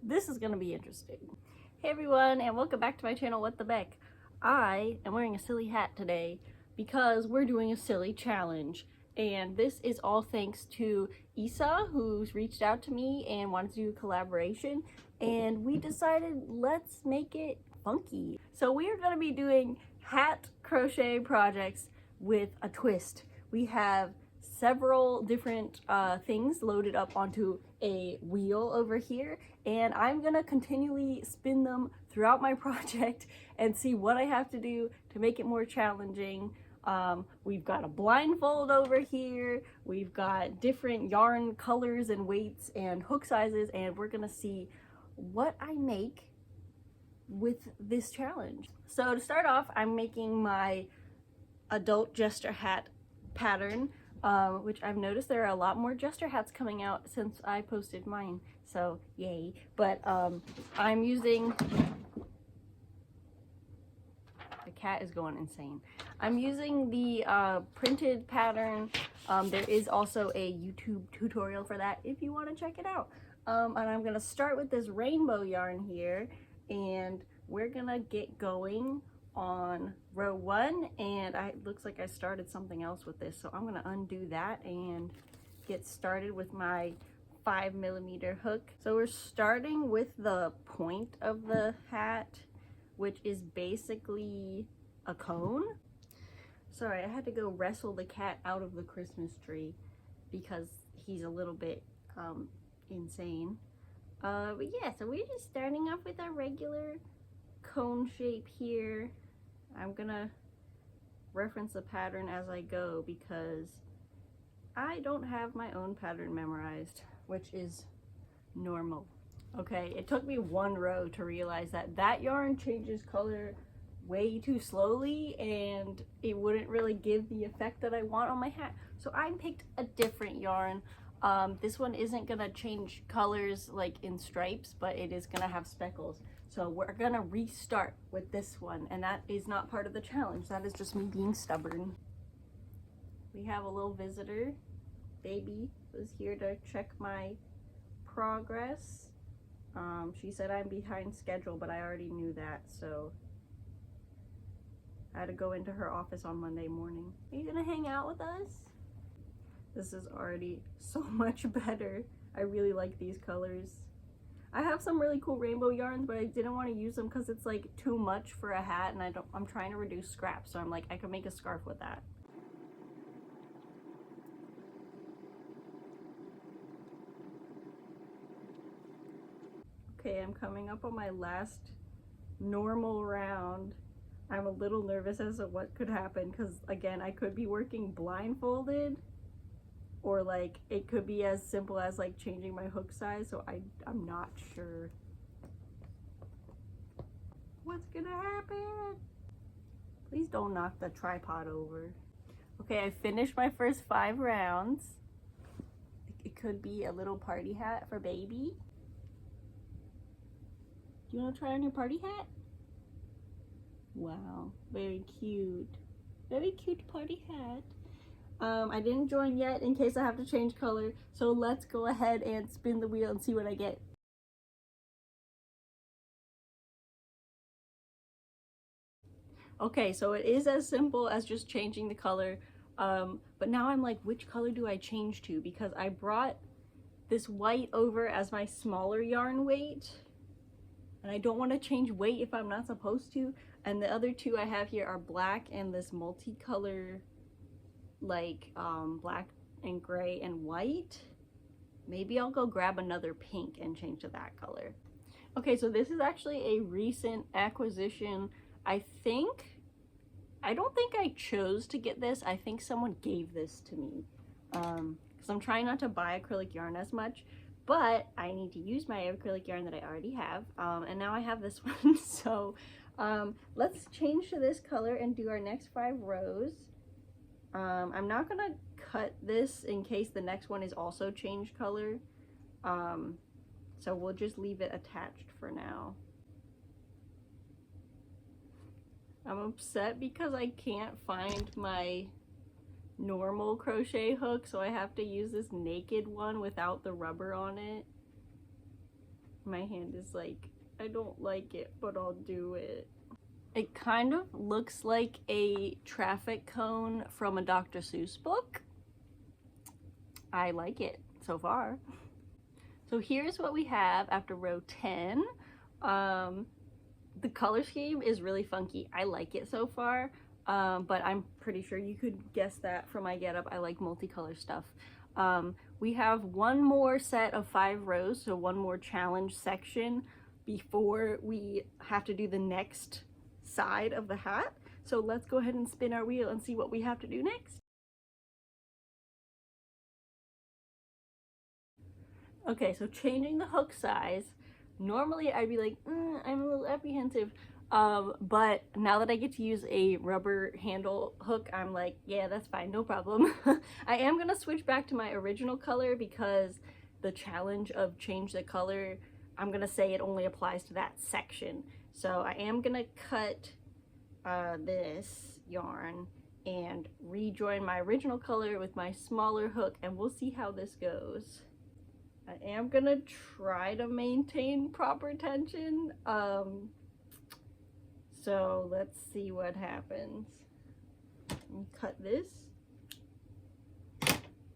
This is gonna be interesting. Hey everyone, and welcome back to my channel, What the Beck. I am wearing a silly hat today because we're doing a silly challenge. And this is all thanks to Isa, who's reached out to me and wanted to do a collaboration. And we decided, let's make it funky. So we are gonna be doing hat crochet projects with a twist. We have several different things loaded up onto a wheel over here, and I'm gonna continually spin them throughout my project and see what I have to do to make it more challenging. We've got a blindfold over here, we've got different yarn colors and weights and hook sizes, and we're gonna see what I make with this challenge. So to start off, I'm making my adult jester hat pattern, which I've noticed there are a lot more jester hats coming out since I posted mine, so yay. But I'm using, the cat is going insane. I'm using the printed pattern. There is also a YouTube tutorial for that if you want to check it out. And I'm gonna start with this rainbow yarn here, and we're gonna get going on row 1, and it looks like I started something else with this, so I'm gonna undo that and get started with my 5mm hook. So we're starting with the point of the hat, which is basically a cone. Sorry, I had to go wrestle the cat out of the Christmas tree because he's a little bit insane. But yeah, so we're just starting off with our regular cone shape here. I'm gonna reference the pattern as I go because I don't have my own pattern memorized, which is normal. Okay, it took me one row to realize that that yarn changes color way too slowly and it wouldn't really give the effect that I want on my hat. So I picked a different yarn. This one isn't gonna change colors like in stripes, but it is gonna have speckles. So we're gonna restart with this one, and that is not part of the challenge. That is just me being stubborn. We have a little visitor. Baby was here to check my progress. She said I'm behind schedule, but I already knew that, so I had to go into her office on Monday morning. Are you gonna hang out with us? This is already so much better. I really like these colors. I have some really cool rainbow yarns, but I didn't want to use them because it's like too much for a hat, and I'm trying to reduce scraps, so I'm like, I could make a scarf with that. Okay, I'm coming up on my last normal round. I'm a little nervous as to what could happen because, again, I could be working blindfolded, or like it could be as simple as like changing my hook size, so I'm not sure what's gonna happen. Please don't knock the tripod over. Okay, I finished my first 5 rounds. It could be a little party hat for baby. Do you want to try on your party hat? Wow, very cute. Very cute party hat. I didn't join yet in case I have to change color, so let's go ahead and spin the wheel and see what I get. Okay, so it is as simple as just changing the color, but now I'm like, which color do I change to? Because I brought this white over as my smaller yarn weight, and I don't want to change weight if I'm not supposed to, and the other two I have here are black and this multicolor, like black and gray and white. Maybe I'll go grab another pink and change to that color. Okay, so this is actually a recent acquisition. I don't think I chose to get this. I think someone gave this to me because I'm trying not to buy acrylic yarn as much, but I need to use my acrylic yarn that I already have, and now I have this one. So let's change to this color and do our next 5 rows. I'm not gonna cut this in case the next one is also change color, so we'll just leave it attached for now. I'm upset because I can't find my normal crochet hook, so I have to use this naked one without the rubber on it. My hand is like, I don't like it, but I'll do it. It kind of looks like a traffic cone from a Dr. Seuss book. I like it so far. So here's what we have after row 10. The color scheme is really funky. I like it so far, but I'm pretty sure you could guess that from my getup. I like multicolor stuff. We have one more set of 5 rows, so one more challenge section before we have to do the next side of the hat. So let's go ahead and spin our wheel and see what we have to do next. Okay, so changing the hook size. Normally I'd be like, I'm a little apprehensive, but now that I get to use a rubber handle hook, I'm like, yeah, that's fine, no problem. I am gonna switch back to my original color because the challenge of change the color, I'm gonna say it only applies to that section. So I am gonna cut this yarn and rejoin my original color with my smaller hook, and we'll see how this goes. I am gonna try to maintain proper tension, so let's see what happens. Cut this,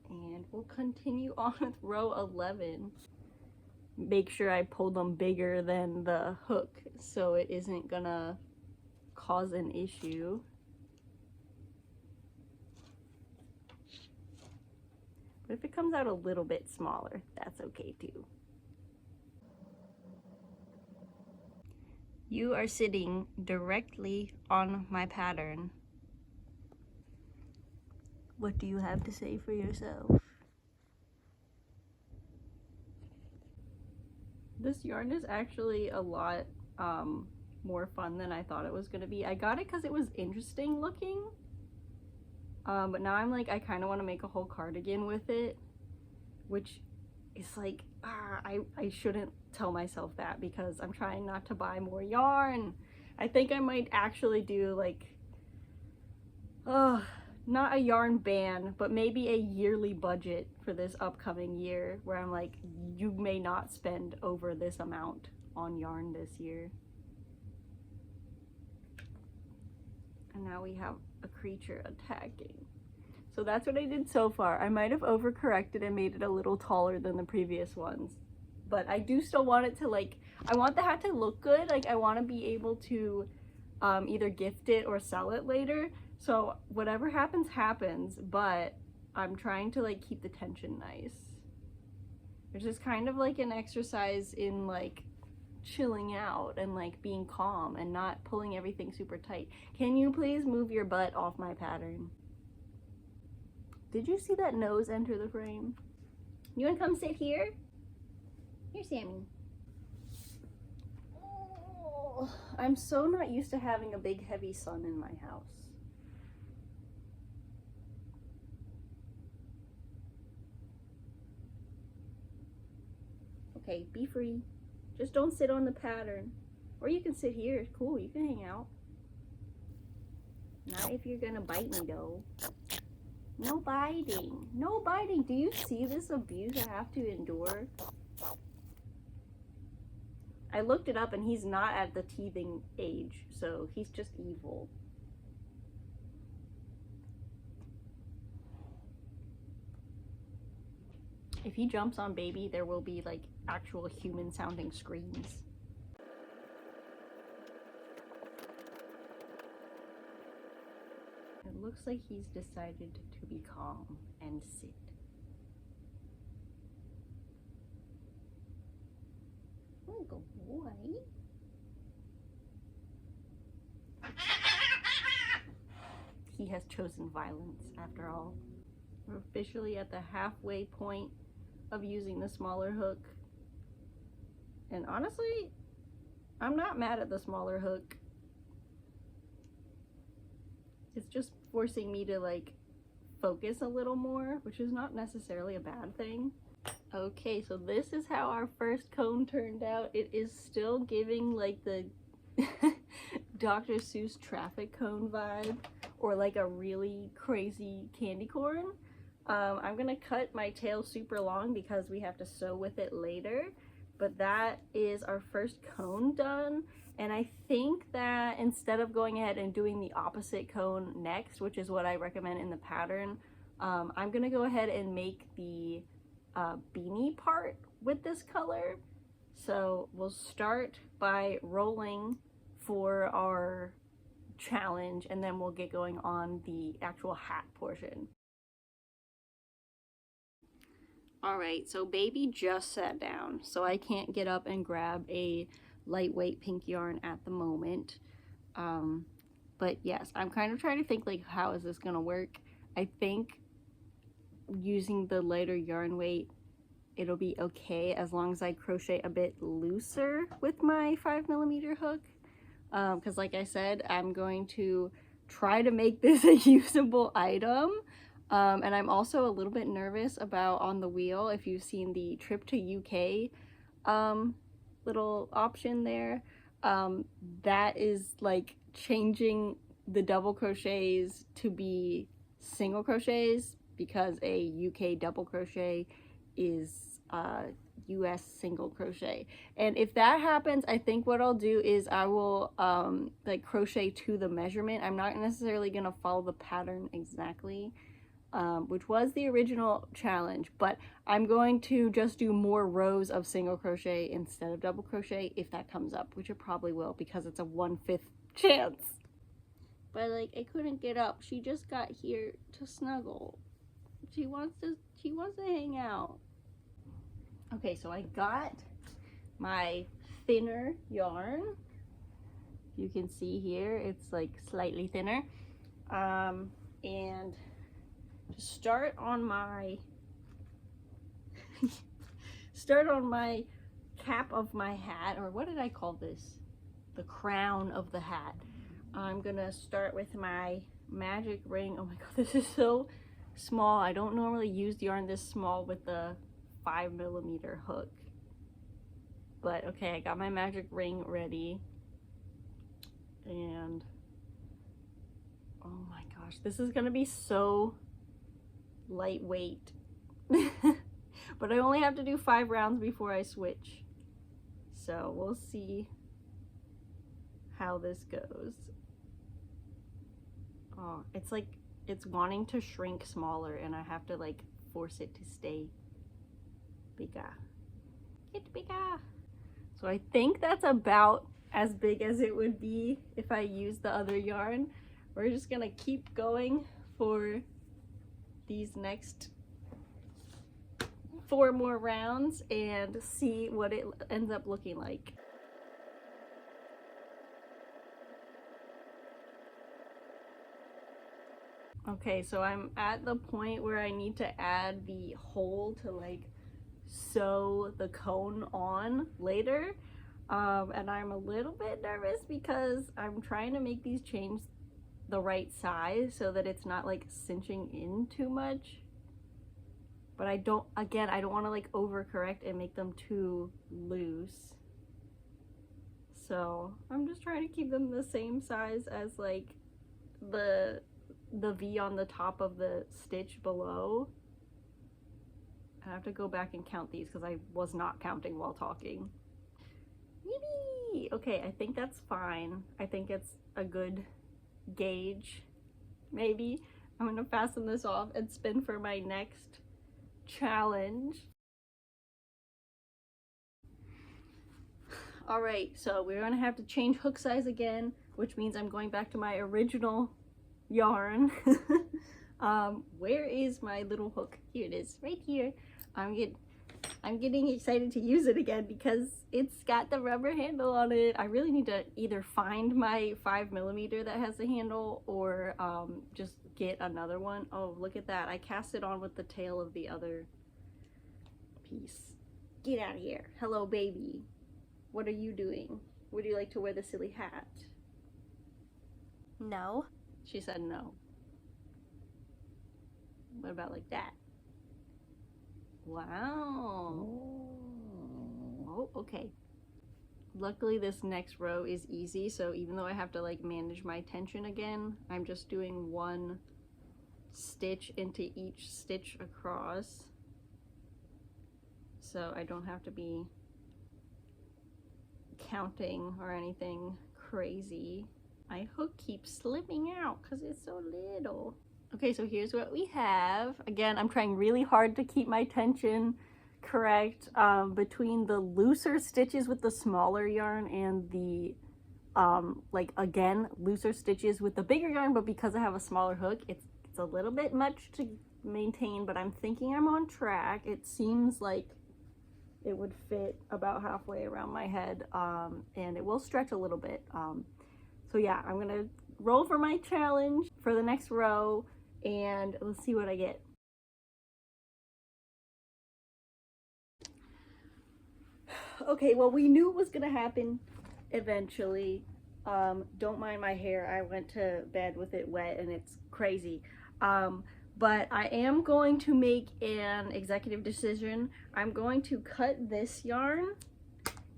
and we'll continue on with row 11. Make sure I pull them bigger than the hook so it isn't gonna cause an issue. But if it comes out a little bit smaller, that's okay too. You are sitting directly on my pattern. What do you have to say for yourself? This yarn is actually a lot more fun than I thought it was gonna be. I got it because it was interesting looking. But now I'm like, I kind of want to make a whole cardigan with it, which is like, I shouldn't tell myself that because I'm trying not to buy more yarn. I think I might actually do like, not a yarn ban, but maybe a yearly budget for this upcoming year where I'm like, you may not spend over this amount on yarn this year. And now we have a creature attacking. So that's what I did so far. I might have overcorrected and made it a little taller than the previous ones, but I do still want it to, like, I want the hat to look good. Like, I want to be able to either gift it or sell it later. So whatever happens, happens, but I'm trying to like keep the tension nice. Which is kind of like an exercise in like chilling out and like being calm and not pulling everything super tight. Can you please move your butt off my pattern? Did you see that nose enter the frame? You wanna come sit here? Here, Sammy. Oh, I'm so not used to having a big heavy son in my house. Okay, be free. Just don't sit on the pattern. Or you can sit here. Cool, you can hang out. Not if you're gonna bite me though. No biting. No biting. Do you see this abuse I have to endure? I looked it up and he's not at the teething age, so he's just evil. If he jumps on baby, there will be like actual human sounding screams. It looks like he's decided to be calm and sit. Oh, good boy. He has chosen violence after all. We're officially at the halfway point of using the smaller hook. And honestly, I'm not mad at the smaller hook. It's just forcing me to like focus a little more, which is not necessarily a bad thing. Okay, so this is how our first cone turned out. It is still giving like the Dr. Seuss traffic cone vibe, or like a really crazy candy corn. I'm gonna cut my tail super long because we have to sew with it later, but that is our first cone done. And I think that instead of going ahead and doing the opposite cone next, which is what I recommend in the pattern, I'm gonna go ahead and make the beanie part with this color. So we'll start by rolling for our challenge, and then we'll get going on the actual hat portion. All right, so baby just sat down, so I can't get up and grab a lightweight pink yarn at the moment. But yes, I'm kind of trying to think like, how is this gonna work? I think using the lighter yarn weight, it'll be okay as long as I crochet a bit looser with my 5mm hook. Because like I said, I'm going to try to make this a usable item. And I'm also a little bit nervous about on the wheel, if you've seen the trip to UK little option there, that is like changing the double crochets to be single crochets, because a UK double crochet is US single crochet. And if that happens, I think what I'll do is I will like crochet to the measurement. I'm not necessarily gonna follow the pattern exactly, which was the original challenge, but I'm going to just do more rows of single crochet instead of double crochet if that comes up, which it probably will, because it's a 1/5 chance. But like, I couldn't get up. She just got here to snuggle. She wants to hang out. Okay, so I got my thinner yarn. You can see here, it's like slightly thinner. And to start on my cap of my hat, or what did I call this? The crown of the hat. I'm gonna start with my magic ring. Oh my god, this is so small. I don't normally use yarn this small with the 5mm hook. But okay, I got my magic ring ready. And oh my gosh, this is gonna be so lightweight. But I only have to do 5 rounds before I switch. So we'll see how this goes. Oh, it's like it's wanting to shrink smaller, and I have to like force it to stay bigger. Get bigger. So I think that's about as big as it would be if I use the other yarn. We're just gonna keep going for these next 4 more rounds and see what it ends up looking like. Okay, so I'm at the point where I need to add the hole to like sew the cone on later. And I'm a little bit nervous because I'm trying to make these chains the right size so that it's not like cinching in too much. But I don't want to like overcorrect and make them too loose. So I'm just trying to keep them the same size as like the V on the top of the stitch below. I have to go back and count these because I was not counting while talking. Yippee! Okay, I think that's fine. I think it's a good gauge. Maybe I'm gonna fasten this off and spin for my next challenge. All right, so we're gonna have to change hook size again, which means I'm going back to my original yarn. Where is my little hook? Here it is, right here. I'm getting excited to use it again because it's got the rubber handle on it. I really need to either find my 5mm that has the handle or just get another one. Oh, look at that. I cast it on with the tail of the other piece. Get out of here. Hello, baby. What are you doing? Would you like to wear the silly hat? No. She said no. What about like that? Wow. Oh, okay. Luckily this next row is easy, so even though I have to like manage my tension again, I'm just doing 1 stitch into each stitch across. So I don't have to be counting or anything crazy. My hook keeps slipping out because it's so little. Okay, so here's what we have. Again, I'm trying really hard to keep my tension correct between the looser stitches with the smaller yarn and the like, again, looser stitches with the bigger yarn, but because I have a smaller hook, it's a little bit much to maintain, but I'm thinking I'm on track. It seems like it would fit about halfway around my head, and it will stretch a little bit. So yeah, I'm gonna roll for my challenge for the next row, and let's see what I get. Okay, well, we knew it was gonna happen eventually. Don't mind my hair. I went to bed with it wet and it's crazy. But I am going to make an executive decision. I'm going to cut this yarn,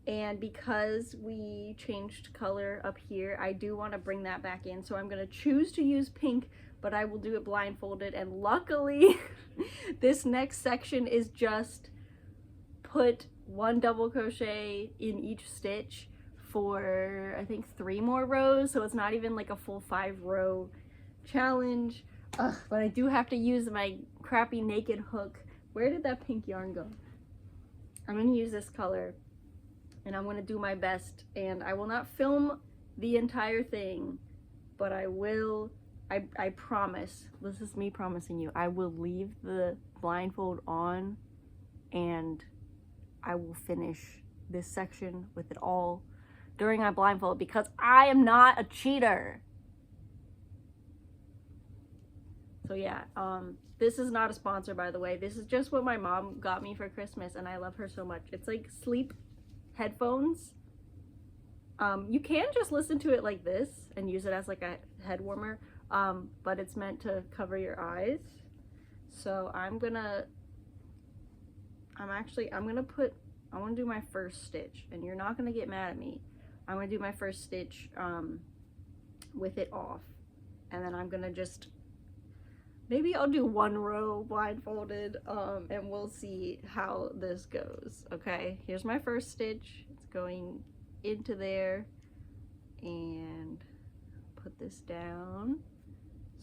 and because we changed color up here, I do want to bring that back in. So I'm going to choose to use pink, but I will do it blindfolded. And luckily, this next section is just put 1 double crochet in each stitch for I think 3 more rows, so it's not even like a full 5 row challenge. But I do have to use my crappy naked hook. Where did that pink yarn go? I'm gonna use this color and I'm gonna do my best, and I will not film the entire thing, but I will. I promise, this is me promising you, I will leave the blindfold on and I will finish this section with it all during my blindfold, because I am not a cheater. So yeah, this is not a sponsor, by the way. This is just what my mom got me for Christmas, and I love her so much. It's like sleep headphones. You can just listen to it like this and use it as like a head warmer, but it's meant to cover your eyes. So I want to do my first stitch, and you're not gonna get mad at me. I'm gonna do my first stitch with it off, and then I'm gonna just, maybe I'll do 1 row blindfolded, and we'll see how this goes. Okay, here's my first stitch. It's going into there, and put this down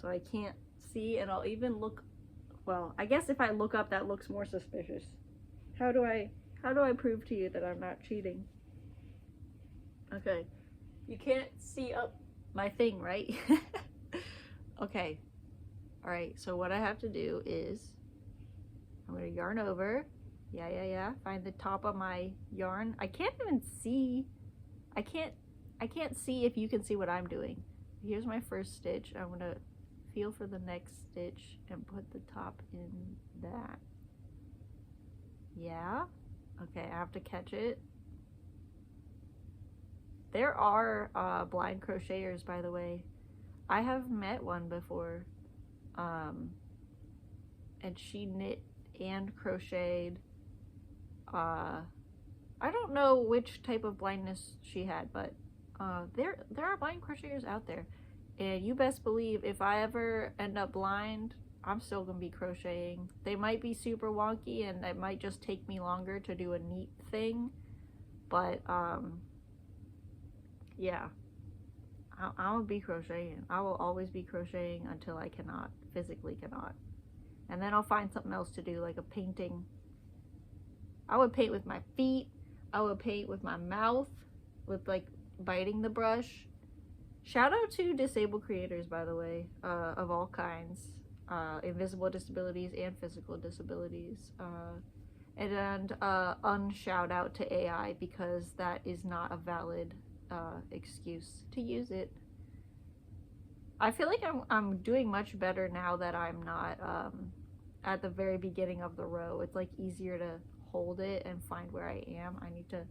so I can't see, and I'll even look, well, I guess if I look up, that looks more suspicious. How do I prove to you that I'm not cheating? Okay, you can't see up my thing, right? Okay, all right, so what I have to do is I'm gonna yarn over, find the top of my yarn. I can't even see, I can't see if you can see what I'm doing. Here's my first stitch. I'm gonna feel for the next stitch and put the top in that. Yeah, okay, I have to catch it. There are blind crocheters, by the way. I have met one before, and she knit and crocheted. I don't know which type of blindness she had, but there are blind crocheters out there, and you best believe if I ever end up blind, I'm still gonna be crocheting. They might be super wonky, and it might just take me longer to do a neat thing, but yeah, I'm gonna be crocheting. I will always be crocheting until I physically cannot. And then I'll find something else to do, like a painting. I would paint with my feet. I would paint with my mouth, with like biting the brush. Shout out to disabled creators, by the way, of all kinds. Invisible disabilities and physical disabilities. And unshout out to AI, because that is not a valid excuse to use it. I feel like I'm doing much better now that I'm not at the very beginning of the row. It's like easier to hold it and find where I am. I need to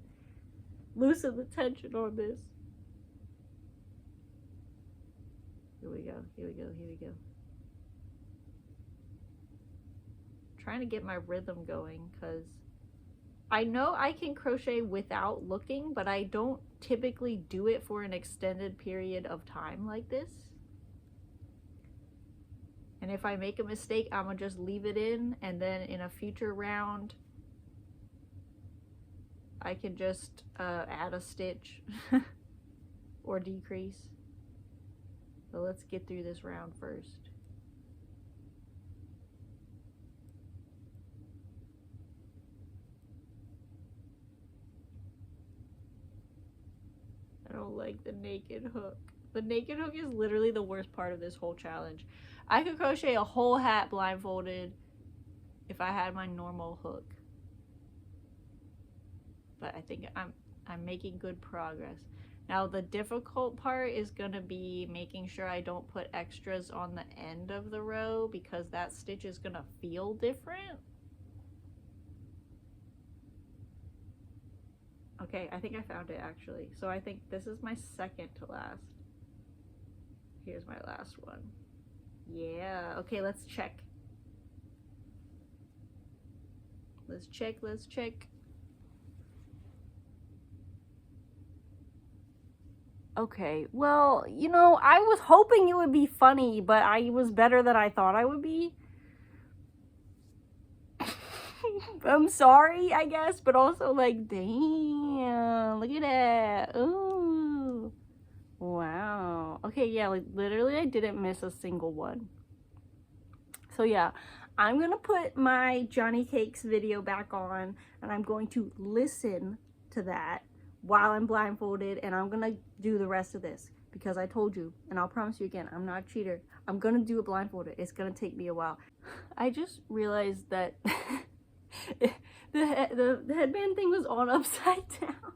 loosen the tension on this. Here we go, here we go, here we go. Trying to get my rhythm going, because I know I can crochet without looking, but I don't typically do it for an extended period of time like this. And if I make a mistake, I'm gonna just leave it in, and then in a future round, I can just add a stitch or decrease. So let's get through this round first. I don't like the naked hook. The naked hook is literally the worst part of this whole challenge. I could crochet a whole hat blindfolded if I had my normal hook. But I think I'm making good progress. Now the difficult part is gonna be making sure I don't put extras on the end of the row because that stitch is gonna feel different. Okay, I think I found it actually. So I think this is my second to last. Here's my last one. Yeah, okay, let's check. Let's check. Okay, well, you know, I was hoping it would be funny, but I was better than I thought I would be. I'm sorry, I guess, but also like, damn, look at that. Ooh. Wow. Okay, yeah, like literally I didn't miss a single one. So yeah, I'm gonna put my Johnny Cakes video back on and I'm going to listen to that while I'm blindfolded, and I'm gonna do the rest of this because I told you, and I'll promise you again, I'm not a cheater. I'm gonna do it blindfolded. It's gonna take me a while. I just realized that the headband thing was on upside down.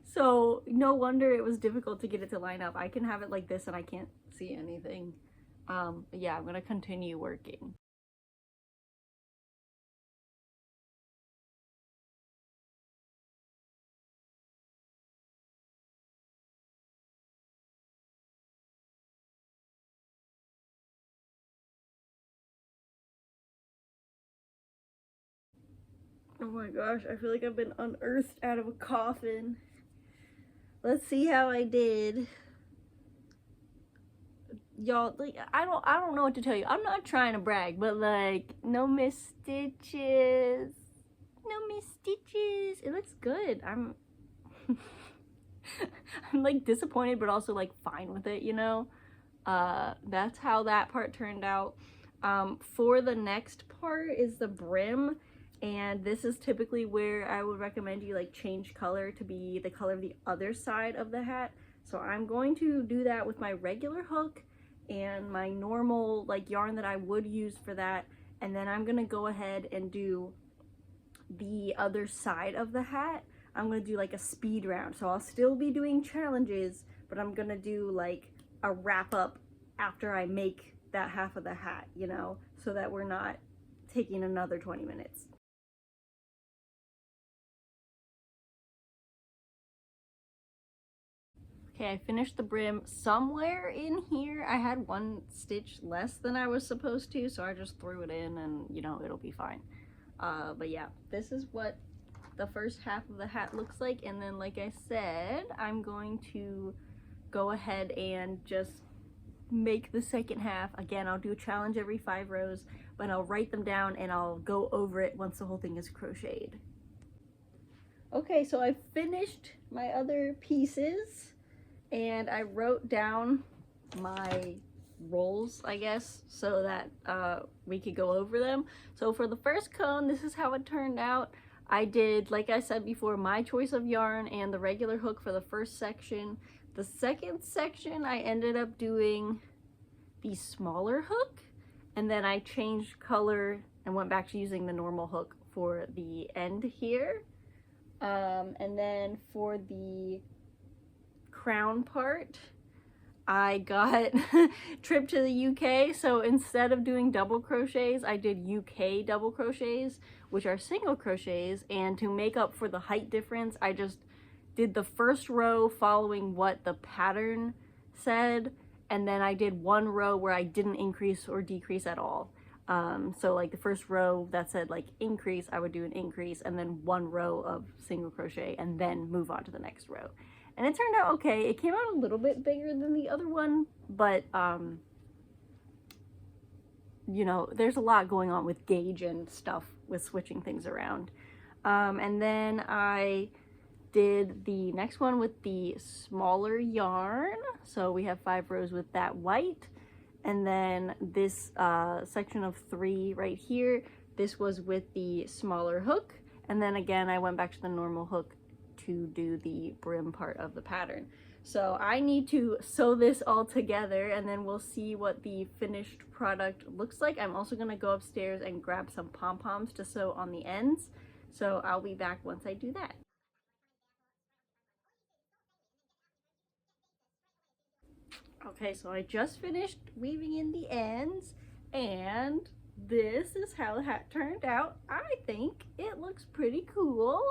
So no wonder it was difficult to get it to line up. I can have it like this and I can't see anything. Yeah, I'm gonna continue working. Oh my gosh, I feel like I've been unearthed out of a coffin. Let's see how I did. Y'all, like, I don't know what to tell you. I'm not trying to brag, but like, no missed stitches. No missed stitches. It looks good. I'm I'm like disappointed, but also like fine with it, you know? That's how that part turned out. For the next part is the brim, and this is typically where I would recommend you like change color to be the color of the other side of the hat. So I'm going to do that with my regular hook and my normal like yarn that I would use for that, and then I'm gonna go ahead and do the other side of the hat. I'm gonna do like a speed round, so I'll still be doing challenges, but I'm gonna do like a wrap up after I make that half of the hat, you know, so that we're not taking another 20 minutes. Okay, I finished the brim. Somewhere in here I had one stitch less than I was supposed to, so I just threw it in and, you know, it'll be fine. But yeah, this is what the first half of the hat looks like, and then like I said, I'm going to go ahead and just make the second half. Again, I'll do a challenge every 5 rows, but I'll write them down and I'll go over it once the whole thing is crocheted. Okay, so I finished my other pieces and I wrote down my rolls, I guess, so that we could go over them. So for the first cone, this is how it turned out. I did, like I said before, my choice of yarn and the regular hook for the first section. The second section, I ended up doing the smaller hook, and then I changed color and went back to using the normal hook for the end here. And then for the crown part, I got trip to the UK, so instead of doing double crochets, I did UK double crochets, which are single crochets, and to make up for the height difference, I just did the first row following what the pattern said, and then I did one row where I didn't increase or decrease at all. So like the first row that said like increase, I would do an increase, and then one row of single crochet, and then move on to the next row. And it turned out okay. It came out a little bit bigger than the other one, but you know, there's a lot going on with gauge and stuff with switching things around. And then I did the next one with the smaller yarn. So we have 5 rows with that white. And then this section of 3 right here, this was with the smaller hook. And then again, I went back to the normal hook to do the brim part of the pattern. So I need to sew this all together and then we'll see what the finished product looks like. I'm also gonna go upstairs and grab some pom-poms to sew on the ends. So I'll be back once I do that. Okay, so I just finished weaving in the ends and this is how the hat turned out. I think it looks pretty cool.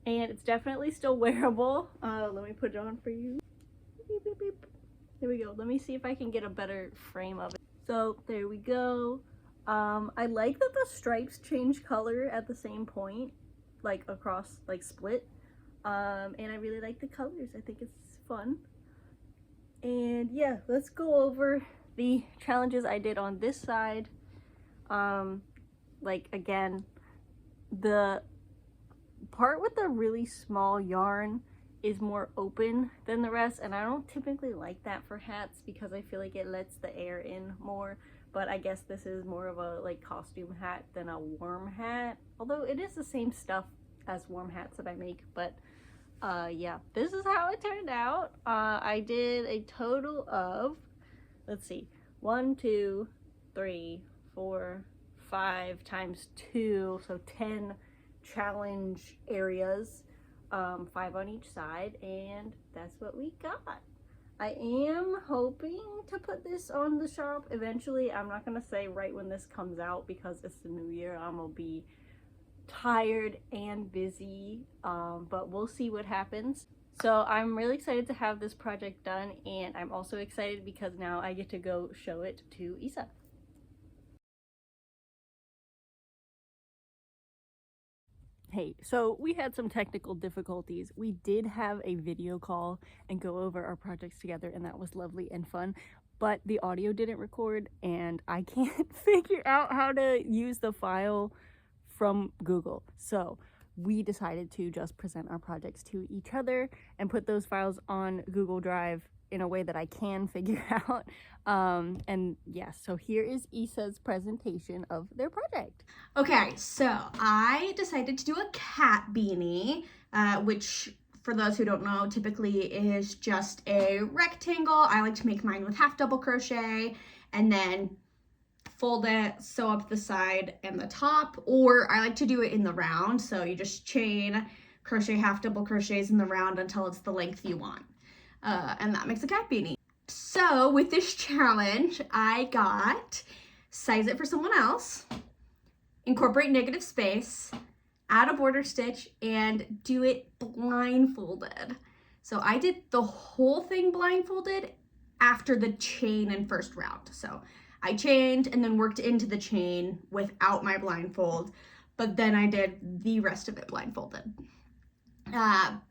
And it's definitely still wearable. Let me put it on for you. Beep, beep, beep. There we go. Let me see if I can get a better frame of it. So there we go. I like that the stripes change color at the same point, like across, like split. And I really like the colors. I think it's fun. And yeah, let's go over the challenges I did on this side. Like again, the part with the really small yarn is more open than the rest, and I don't typically like that for hats because I feel like it lets the air in more, but I guess this is more of a like costume hat than a warm hat, although it is the same stuff as warm hats that I make. But yeah, this is how it turned out. I did a total of, let's see, 1 2 3 4 5 times 2, so 10 challenge areas, 5 on each side, and that's what we got. I am hoping to put this on the shop eventually. I'm not gonna say right when this comes out because it's the new year. I'm gonna be tired and busy, but we'll see what happens. So I'm really excited to have this project done, and I'm also excited because now I get to go show it to Isa. Hey, so we had some technical difficulties. We did have a video call and go over our projects together, and that was lovely and fun, but the audio didn't record and I can't figure out how to use the file from Google. So we decided to just present our projects to each other and put those files on Google Drive in a way that I can figure out. And yes, so here is Isa's presentation of their project. Okay, so I decided to do a cat beanie, which for those who don't know, typically is just a rectangle. I like to make mine with half double crochet and then fold it, sew up the side and the top, or I like to do it in the round. So you just chain, crochet half double crochets in the round until it's the length you want. And that makes a cat beanie. So with this challenge, I got size it for someone else, incorporate negative space, add a border stitch, and do it blindfolded. So I did the whole thing blindfolded after the chain and first round. So I chained and then worked into the chain without my blindfold, but then I did the rest of it blindfolded.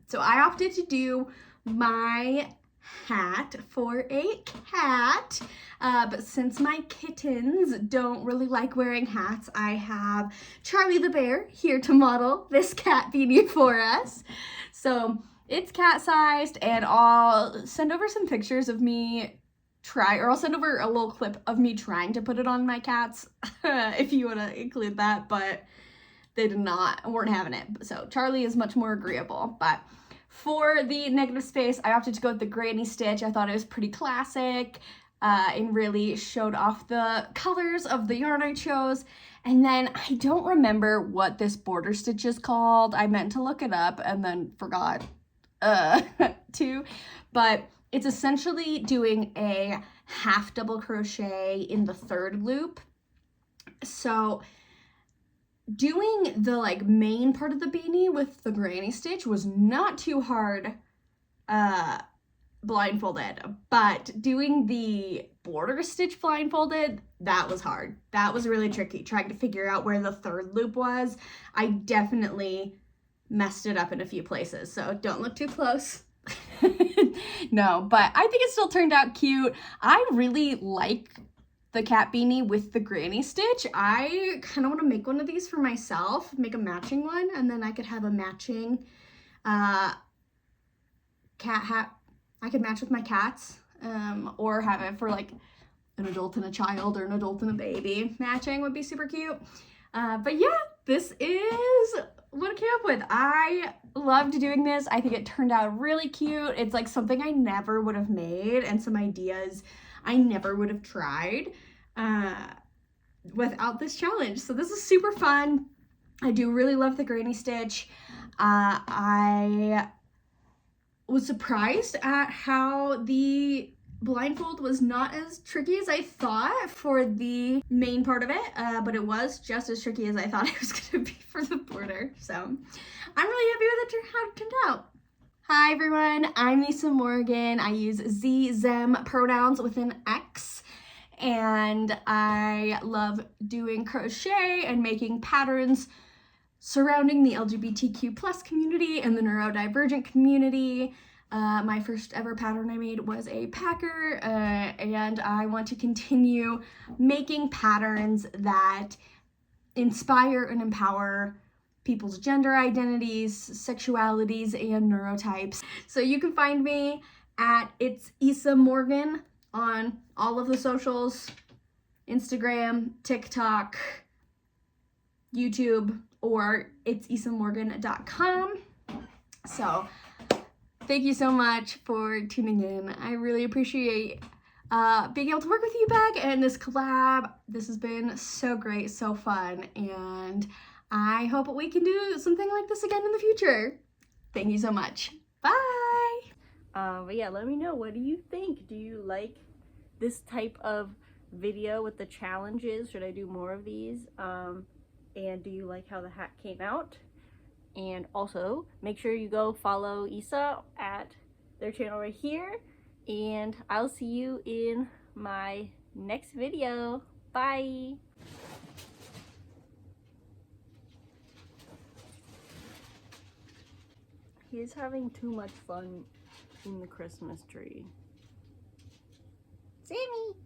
So I opted to do my hat for a cat, but since my kittens don't really like wearing hats, I have Charlie the bear here to model this cat beanie for us. So it's cat sized, and I'll send over some pictures of me I'll send over a little clip of me trying to put it on my cats if you want to include that, but they weren't having it. So Charlie is much more agreeable. But for the negative space, I opted to go with the granny stitch. I thought it was pretty classic and really showed off the colors of the yarn I chose. And then I don't remember what this border stitch is called. I meant to look it up and then forgot to, but it's essentially doing a half double crochet in the third loop. So doing the like main part of the beanie with the granny stitch was not too hard blindfolded, but doing the border stitch blindfolded, that was hard. That was really tricky, trying to figure out where the third loop was. I definitely messed it up in a few places, so don't look too close. No, but I think it still turned out cute. I really like the cat beanie with the granny stitch. I kind of want to make one of these for myself, make a matching one, and then I could have a matching cat hat. I could match with my cats, or have it for like an adult and a child or an adult and a baby. Matching would be super cute. But yeah, this is what I came up with. I loved doing this. I think it turned out really cute. It's like something I never would have made, and some ideas I never would have tried without this challenge. So this is super fun. I do really love the granny stitch. I was surprised at how the blindfold was not as tricky as I thought for the main part of it, but it was just as tricky as I thought it was going to be for the border. So I'm really happy with how it turned out. Hi everyone, I'm Issa Morgan. I use Z, them pronouns with an X, and I love doing crochet and making patterns surrounding the LGBTQ plus community and the neurodivergent community. My first ever pattern I made was a packer, and I want to continue making patterns that inspire and empower people's gender identities, sexualities, and neurotypes. So you can find me at It's Issa Morgan on all of the socials, Instagram, TikTok, YouTube, or it'sissamorgan.com. So thank you so much for tuning in. I really appreciate being able to work with you back and this collab. This has been so great, so fun, and I hope we can do something like this again in the future. Thank you so much. Bye! But yeah, let me know, what do you think? Do you like this type of video with the challenges? Should I do more of these? And do you like how the hat came out? And also, make sure you go follow Issa at their channel right here. And I'll see you in my next video. Bye! He's having too much fun in the Christmas tree. Sammy!